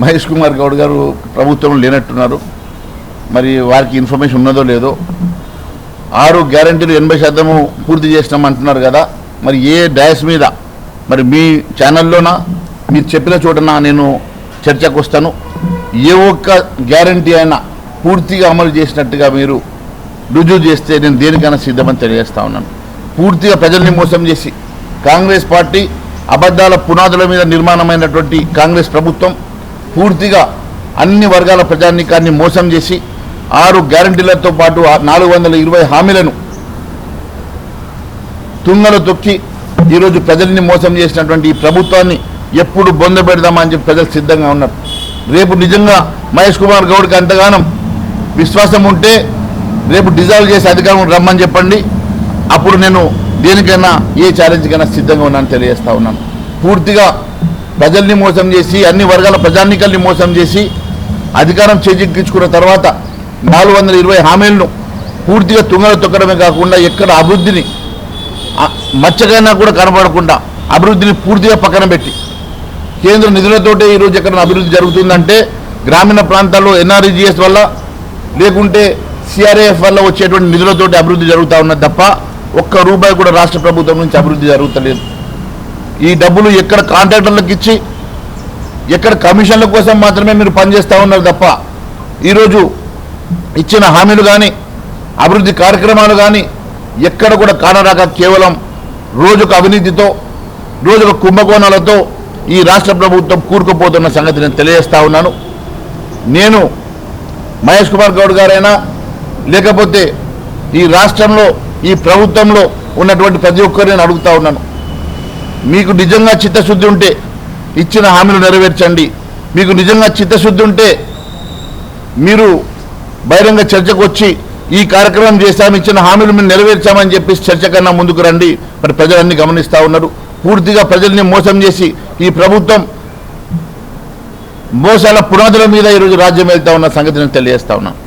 మహేష్ కుమార్ గౌడ్ గారు ప్రభుత్వం లేనట్టున్నారు. మరి వారికి ఇన్ఫర్మేషన్ ఉన్నదో లేదో. 6 గ్యారంటీలు 80% పూర్తి చేసినామంటున్నారు కదా. మరి ఏ డాష్ మీద, మరి మీ ఛానల్లోనా మీరు చెప్పిన చోటనా నేను చర్చకు వస్తాను. ఏ ఒక్క గ్యారంటీ అయినా పూర్తిగా అమలు చేసినట్టుగా మీరు రుజువు చేస్తే నేను దేనికైనా సిద్ధమని తెలియజేస్తా ఉన్నాను. పూర్తిగా ప్రజల్ని మోసం చేసి కాంగ్రెస్ పార్టీ అబద్ధాల పునాదుల మీద నిర్మాణమైనటువంటి కాంగ్రెస్ ప్రభుత్వం పూర్తిగా అన్ని వర్గాల ప్రజానీకాన్ని మోసం చేసి 6 గ్యారంటీలతో పాటు 420 హామీలను తుంగలు తొక్కి ఈరోజు ప్రజల్ని మోసం చేసినటువంటి ఈ ప్రభుత్వాన్ని ఎప్పుడు బొంద పెడదామని చెప్పి ప్రజలు సిద్ధంగా ఉన్నారు. రేపు నిజంగా మహేష్ కుమార్ గౌడ్కి అంతగానం విశ్వాసం ఉంటే రేపు డిజాల్వ్ చేసి అధికారం రమ్మని చెప్పండి. అప్పుడు నేను దేనికైనా ఏ ఛాలెంజ్కైనా సిద్ధంగా ఉన్నానని తెలియజేస్తా ఉన్నాను. పూర్తిగా ప్రజల్ని మోసం చేసి అన్ని వర్గాల ప్రజానీకల్ని మోసం చేసి అధికారం చేజిక్కించుకున్న తర్వాత 420 హామీలను పూర్తిగా తుంగలు తొక్కడమే కాకుండా ఎక్కడ అభివృద్ధిని మచ్చకైనా కూడా కనబడకుండా అభివృద్ధిని పూర్తిగా పక్కన పెట్టి కేంద్ర నిధులతోటే ఈరోజు ఎక్కడ అభివృద్ధి జరుగుతుందంటే గ్రామీణ ప్రాంతాల్లో ఎన్ఆర్ఈజీఎస్ వల్ల లేకుంటే సిఆర్ఏఎఫ్ వల్ల వచ్చేటువంటి నిధులతోటి అభివృద్ధి జరుగుతూ ఉన్నది తప్ప ఒక్క రూపాయి కూడా రాష్ట్ర ప్రభుత్వం నుంచి అభివృద్ధి జరుగుతలేదు. ఈ డబ్బులు ఎక్కడ కాంట్రాక్టర్లకు ఇచ్చి ఎక్కడ కమిషన్ల కోసం మాత్రమే మీరు పనిచేస్తూ ఉన్నారు తప్ప ఈరోజు ఇచ్చిన హామీలు కానీ అభివృద్ధి కార్యక్రమాలు కానీ ఎక్కడ కూడా కానరాక కేవలం రోజుకు అవినీతితో రోజుకు కుంభకోణాలతో ఈ రాష్ట్ర ప్రభుత్వం కూరుకుపోతున్న సంగతి నేను తెలియజేస్తా ఉన్నాను. నేను మహేష్ కుమార్ గౌడ్ గారైనా లేకపోతే ఈ రాష్ట్రంలో ఈ ప్రభుత్వంలో ఉన్నటువంటి ప్రతి ఒక్కరిని నేను అడుగుతా ఉన్నాను. మీకు నిజంగా చిత్తశుద్ధి ఉంటే ఇచ్చిన హామీలు నెరవేర్చండి. మీకు నిజంగా చిత్తశుద్ధి ఉంటే మీరు బహిరంగ చర్చకు వచ్చి ఈ కార్యక్రమం చేశాము, ఇచ్చిన హామీలు మేము నెరవేర్చామని చెప్పి చర్చ కన్నా ముందుకు రండి. మరి ప్రజలన్నీ గమనిస్తూ ఉన్నారు. పూర్తిగా ప్రజల్ని మోసం చేసి ఈ ప్రభుత్వం మోసాల పునాదుల మీద ఈరోజు రాజ్యం వెళ్తా ఉన్న సంగతి నేను తెలియజేస్తా ఉన్నాను.